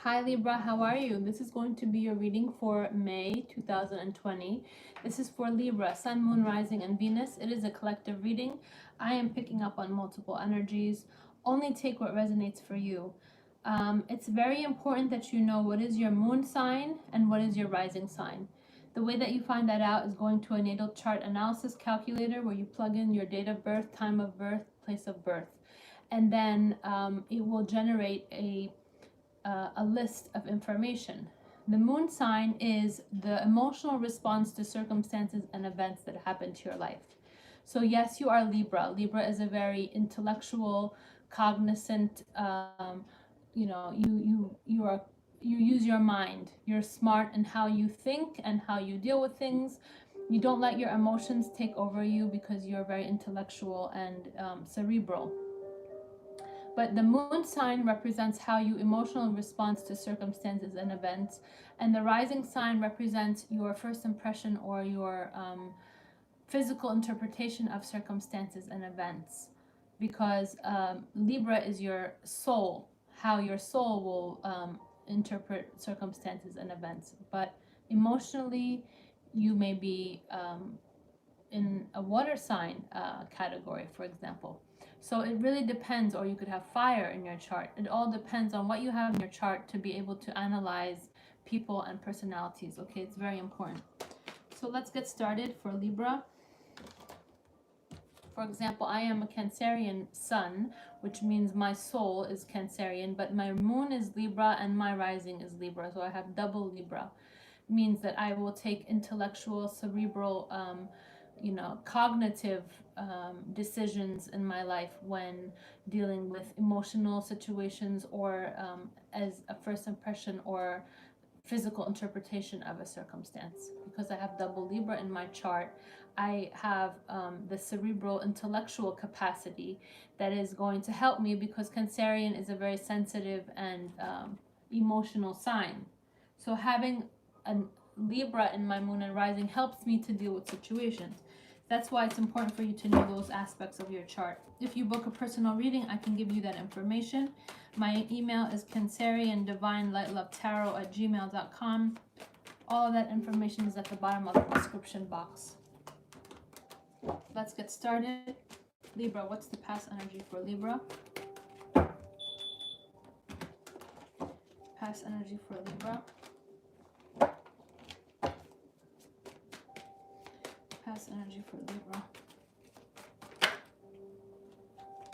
Hi Libra, how are you? This is going to be your reading for May 2020. This is for Libra, Sun, Moon, Rising, and Venus. It is a collective reading. I am picking up on multiple energies. Only take what resonates for you. It's very important that you know what is your moon sign and what is your rising sign. The way that you find that out is going to a natal chart analysis calculator where you plug in your date of birth, time of birth, place of birth. And then it will generate a list of information. The moon sign is the emotional response to circumstances and events that happen to your life. So yes, you are Libra. Libra is a very intellectual, cognizant, you use your mind. You're smart in how you think and how you deal with things. You don't let your emotions take over you because you're very intellectual and cerebral. But the moon sign represents how you emotionally respond to circumstances and events. And the rising sign represents your first impression or your physical interpretation of circumstances and events. Because Libra is your soul, how your soul will interpret circumstances and events. But emotionally, you may be in a water sign category, for example. So it really depends, or you could have fire in your chart. It all depends on what you have in your chart to be able to analyze people and personalities. Okay, it's very important. So let's get started for Libra. For example, I am a Cancerian sun, which means my soul is Cancerian, but my moon is Libra and my rising is Libra. So I have double Libra. It means that I will take intellectual, cerebral, cognitive decisions in my life when dealing with emotional situations or as a first impression or physical interpretation of a circumstance. Because I have double Libra in my chart, I have the cerebral intellectual capacity that is going to help me, because Cancerian is a very sensitive and emotional sign. So having a Libra in my moon and rising helps me to deal with situations. That's why it's important for you to know those aspects of your chart. If you book a personal reading, I can give you that information. My email is canceriandivinelightlovetarot@gmail.com. All of that information is at the bottom of the description box. Let's get started. Libra, what's the past energy for Libra? Past energy for Libra. Past energy for Libra.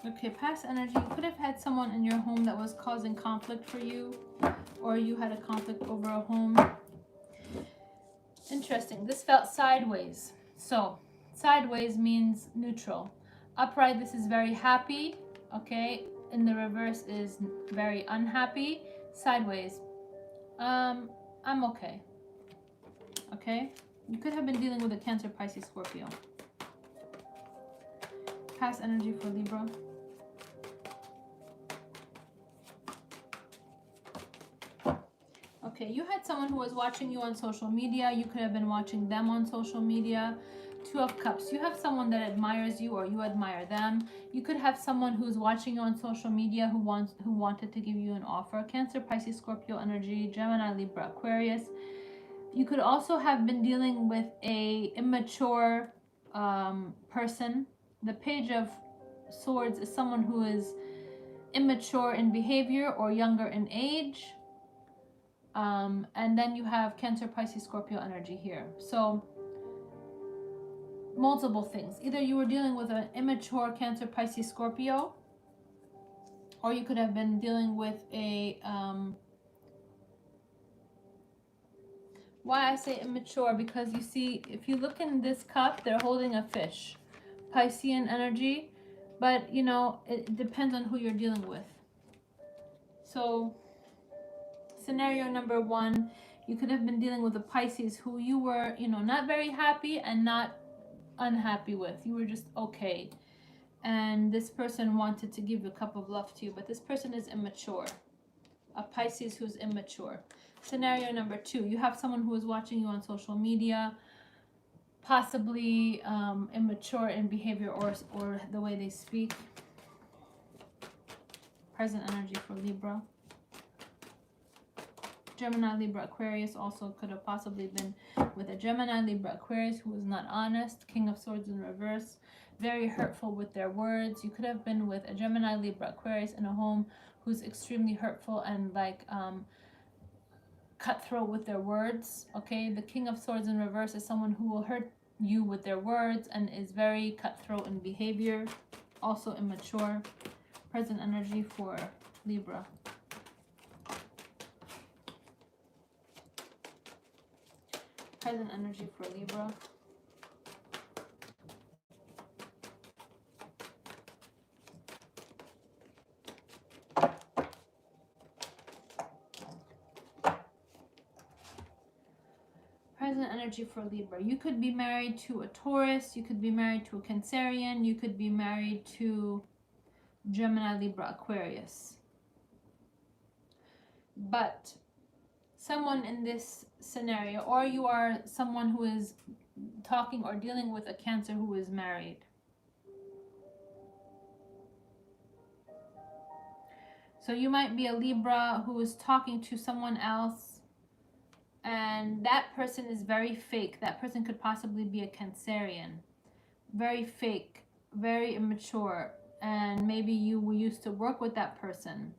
Okay, past energy. You could have had someone in your home that was causing conflict for you, or you had a conflict over a home. Interesting. This felt sideways. So, sideways means neutral. Upright, this is very happy. Okay. In the reverse is very unhappy. Sideways, I'm okay. Okay. You could have been dealing with a Cancer, Pisces, Scorpio. Past energy for Libra. Okay, you had someone who was watching you on social media. You could have been watching them on social media. Two of Cups. You have someone that admires you, or you admire them. You could have someone who's watching you on social media who wanted to give you an offer. Cancer, Pisces, Scorpio energy, Gemini, Libra, Aquarius. You could also have been dealing with a immature person. The Page of Swords is someone who is immature in behavior or younger in age. And then you have Cancer, Pisces, Scorpio energy here. So multiple things. Either you were dealing with an immature Cancer, Pisces, Scorpio, or you could have been dealing with a why I say immature, because you see, if you look in this cup, they're holding a fish. Piscean energy, but you know, it depends on who you're dealing with. So scenario number one, you could have been dealing with a Pisces who you were, not very happy and not unhappy with. You were just okay. And this person wanted to give a cup of love to you, but this person is immature. A Pisces who's immature. Scenario number two, you have someone who is watching you on social media, possibly immature in behavior or the way they speak. Present energy for Libra. Gemini, Libra, Aquarius also could have possibly been with a Gemini, Libra, Aquarius who was not honest. King of Swords in reverse. Very hurtful with their words. You could have been with a Gemini, Libra, Aquarius in a home who's extremely hurtful and like cutthroat with their words. Okay, the King of Swords in reverse is someone who will hurt you with their words and is very cutthroat in behavior. Also immature. Present energy for Libra. Present energy for Libra. Present energy for Libra. You could be married to a Taurus. You could be married to a Cancerian. You could be married to Gemini, Libra, Aquarius. But someone in this scenario, or you are someone who is talking or dealing with a Cancer who is married. So you might be a Libra who is talking to someone else, and that person is very fake. That person could possibly be a Cancerian. Very fake, very immature, and maybe you used to work with that person.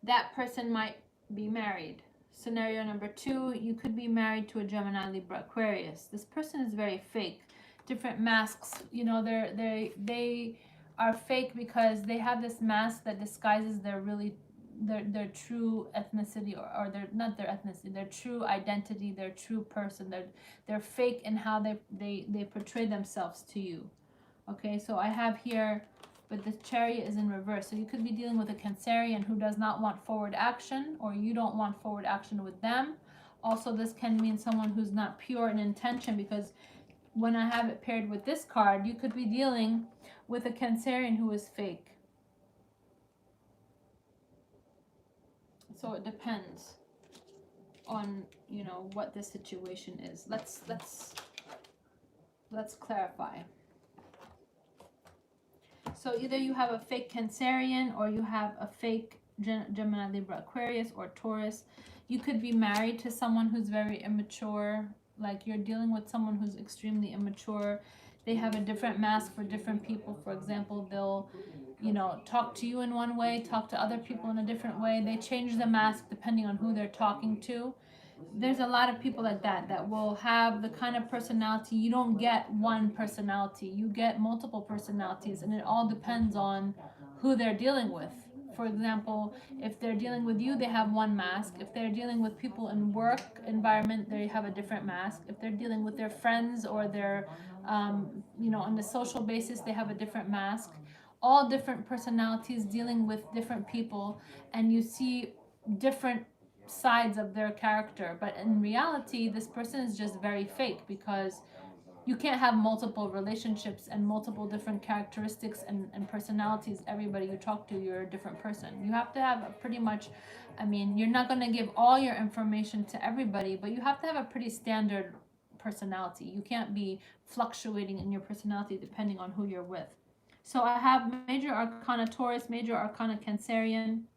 That person might be married. Scenario number 2, you could be married to a Gemini, Libra, Aquarius. This person is very fake. Different masks, you know, they are fake because they have this mask that disguises their true ethnicity, or their, not their ethnicity, their true identity, their true person. They're fake in how they portray themselves to you. Okay, so I have here, but the Chariot is in reverse. So you could be dealing with a Cancerian who does not want forward action, or you don't want forward action with them. Also, this can mean someone who's not pure in intention, because when I have it paired with this card, you could be dealing with a Cancerian who is fake. So it depends on, you know, what the situation is. Let's clarify. So either you have a fake Cancerian, or you have a fake Gemini, Libra, Aquarius, or Taurus. You could be married to someone who's very immature. Like you're dealing with someone who's extremely immature. They have a different mask for different people. For example, they'll, you know, talk to you in one way, talk to other people in a different way. They change the mask depending on who they're talking to. There's a lot of people like that will have the kind of personality. You don't get one personality, you get multiple personalities, and it all depends on who they're dealing with. For example, if they're dealing with you, they have one mask. If they're dealing with people in work environment, they have a different mask. If they're dealing with their friends or their, you know, on the social basis, they have a different mask. All different personalities dealing with different people, and you see different sides of their character. But in reality, this person is just very fake, because you can't have multiple relationships and multiple different characteristics and personalities. Everybody you talk to, you're a different person. You have to have a pretty much, I mean, you're not going to give all your information to everybody, but you have to have a pretty standard personality. You can't be fluctuating in your personality depending on who you're with. So I have Major Arcana Taurus, Major Arcana Cancerian.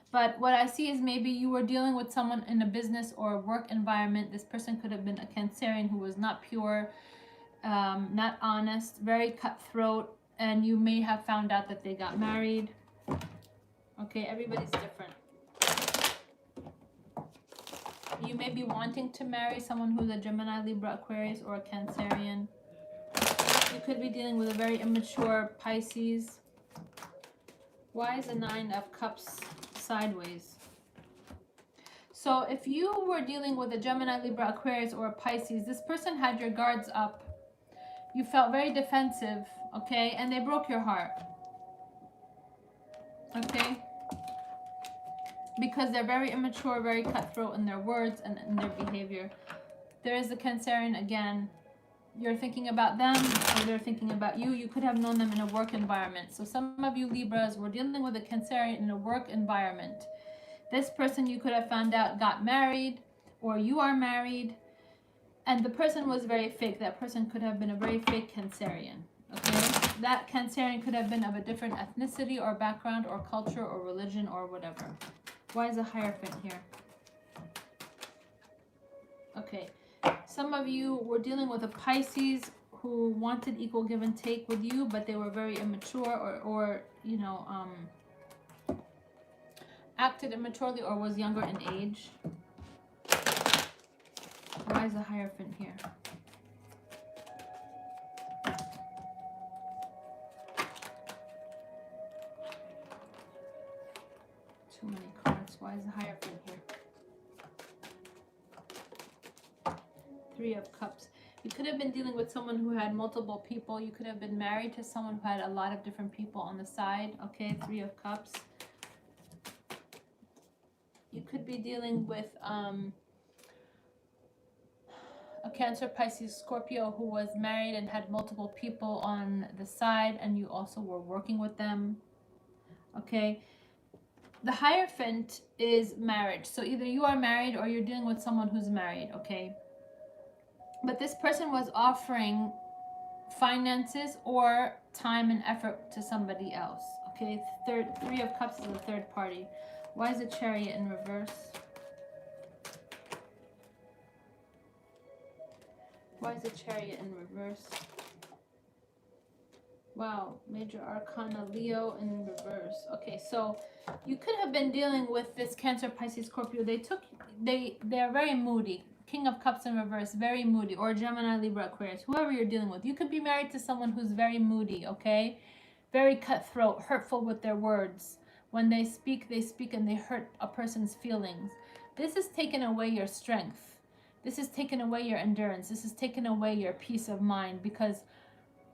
But what I see is maybe you were dealing with someone in a business or a work environment. This person could have been a Cancerian who was not pure, not honest, very cutthroat, and you may have found out that they got married. Okay, everybody's different. You may be wanting to marry someone who's a Gemini, Libra, Aquarius, or a Cancerian. You could be dealing with a very immature Pisces. Why is the 9 of Cups sideways? So if you were dealing with a Gemini, Libra, Aquarius, or a Pisces, this person had your guards up. You felt very defensive, okay? And they broke your heart, okay? Because they're very immature, very cutthroat in their words and in their behavior. There is the Cancerian again. You're thinking about them, or they're thinking about you. You could have known them in a work environment. So some of you Libras were dealing with a Cancerian in a work environment. This person you could have found out got married, or you are married, and the person was very fake. That person could have been a very fake Cancerian. Okay, that Cancerian could have been of a different ethnicity or background or culture or religion or whatever. Why is the Hierophant here? Okay. Some of you were dealing with a Pisces who wanted equal give and take with you, but they were very immature or you know, acted immaturely or was younger in age. Why is the Hierophant here? Too many cards. Why is the Hierophant here? Three of Cups. You could have been dealing with someone who had multiple people. You could have been married to someone who had a lot of different people on the side. Okay, Three of Cups. You could be dealing with a Cancer, Pisces, Scorpio who was married and had multiple people on the side, and you also were working with them. Okay. The Hierophant is marriage. So either you are married or you're dealing with someone who's married. Okay. But this person was offering finances or time and effort to somebody else. Okay, Three of Cups is a third party. Why is the Chariot in reverse? Why is the Chariot in reverse? Wow, Major Arcana, Leo in reverse. Okay, so you could have been dealing with this Cancer, Pisces, Scorpio. They're very moody. King of Cups in reverse, very moody. Or Gemini, Libra, Aquarius, whoever you're dealing with. You could be married to someone who's very moody, okay? Very cutthroat, hurtful with their words. When they speak and they hurt a person's feelings. This has taken away your strength. This has taken away your endurance. This has taken away your peace of mind because,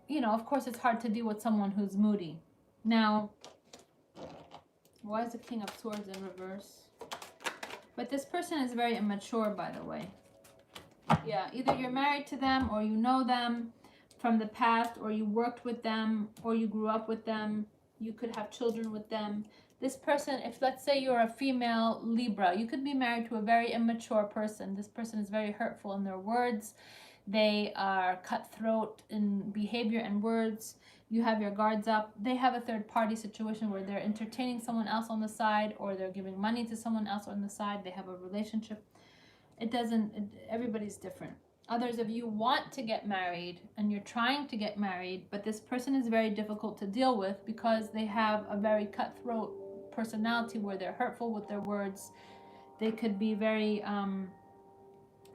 you know, of course it's hard to deal with someone who's moody. Now, why is the King of Swords in reverse? But this person is very immature, by the way. Yeah, either you're married to them or you know them from the past, or you worked with them, or you grew up with them. You could have children with them. This person, if let's say you're a female Libra, you could be married to a very immature person. This person is very hurtful in their words. They are cutthroat in behavior and words. You have your guards up. They have a third party situation where they're entertaining someone else on the side, or they're giving money to someone else on the side. They have a relationship. Everybody's different. Others of you want to get married and you're trying to get married, but this person is very difficult to deal with because they have a very cutthroat personality where they're hurtful with their words. They could be very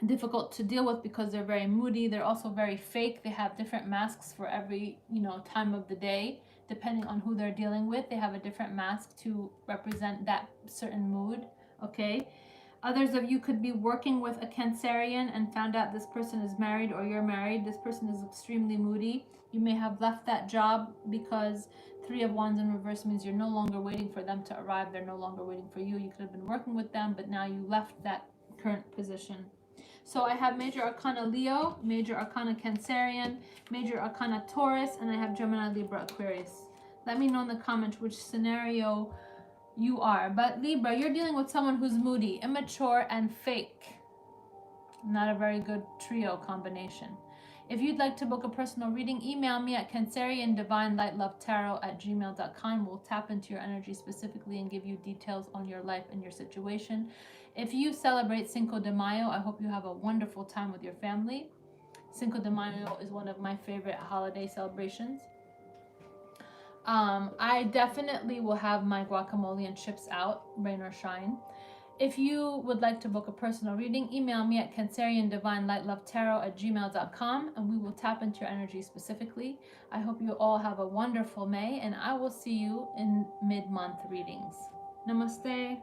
difficult to deal with because they're very moody. They're also very fake. They have different masks for every, you know, time of the day. Depending on who they're dealing with, they have a different mask to represent that certain mood. Okay. Others of you could be working with a Cancerian and found out this person is married, or you're married. This person is extremely moody. You may have left that job because Three of Wands in reverse means you're no longer waiting for them to arrive. They're no longer waiting for you. You could have been working with them, but now you left that current position. So I have Major Arcana Leo, Major Arcana Cancerian, Major Arcana Taurus, and I have Gemini, Libra, Aquarius. Let me know in the comments which scenario you are. But Libra, you're dealing with someone who's moody, immature, and fake. Not a very good trio combination. If you'd like to book a personal reading, email me at canceriandivinelightlovetarot@gmail.com. We'll tap into your energy specifically and give you details on your life and your situation. If you celebrate Cinco de Mayo, I hope you have a wonderful time with your family. Cinco de Mayo is one of my favorite holiday celebrations. I definitely will have my guacamole and chips out, rain or shine. If you would like to book a personal reading, email me at canceriandivinelightlovetarot@gmail.com and we will tap into your energy specifically. I hope you all have a wonderful May, and I will see you in mid-month readings. Namaste.